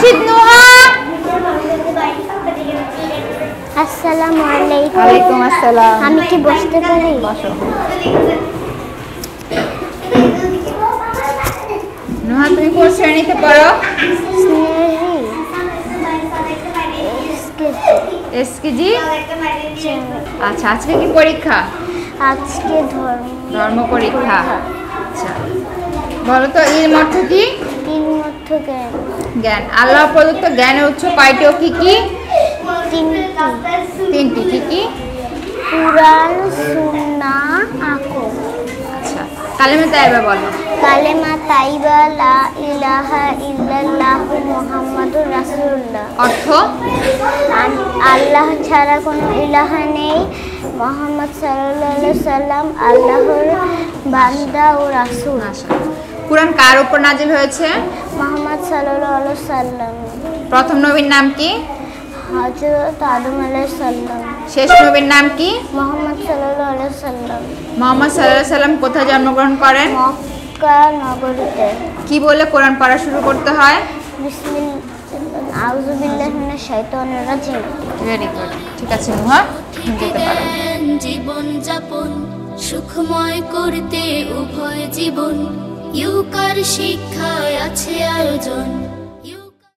রাশিদ নুহা। আসসালামু আলাইকুম। ওয়ালাইকুম আসসালাম। আমি কি বসতে পারি? বসো। নুহা তুমি কোন শ্রেণীতে পড়ো? এসকেজি। আচ্ছা, আজকে কি পরীক্ষা? আজকে ধর্ম পরীক্ষা। আচ্ছা, বলো তো ইলম অর্থ কি? ইলম অর্থ জ্ঞান। জ্ঞান। আল্লাহ প্রদত্ত জ্ঞানের উৎস কয়টি ও কি কি? তিনটি। কি কি? কুরআন, সুন্নাহ, আকল। আচ্ছা, কালেমা তাইবা বলো। কালেমা তাইবা লা ইলাহা ইল্লাল্লাহু মুহাম্মাদুর রাসূলুল্লাহ। অর্থ? আল্লাহ ছাড়া কোনো ইলাহা নেই, মুহাম্মদ সাল্লাল্লাহু আলাইহি সাল্লাম আল্লাহর বান্দা ও রাসূল। কুরআন কার উপর নাজিল হয়েছে? মুহাম্মদ সাল্লাল্লাহু আলাইহি সাল্লাম। প্রথম নবীর নাম কি? হযরত আদম আলাইহিস সালাম। শেষ নবীর নাম কি? মুহাম্মদ সাল্লাল্লাহু আলাইহি সাল্লাম। মুহাম্মদ সাল্লাল্লাহু আলাইহি সাল্লাম কোথায় জন্মগ্রহণ করেন? মক্কা নগরীতে। কি বলে কোরআন পড়া শুরু করতে হয়? আউযু বিল্লাহি মিনাশ শাইতানির রাজিম। Very good. ঠিক আছে নুহা, যেতে পারো। জীবন যাপন সুখময় করতে উভয় জীবন ইউকার শিক্ষায় আছে আয়োজন।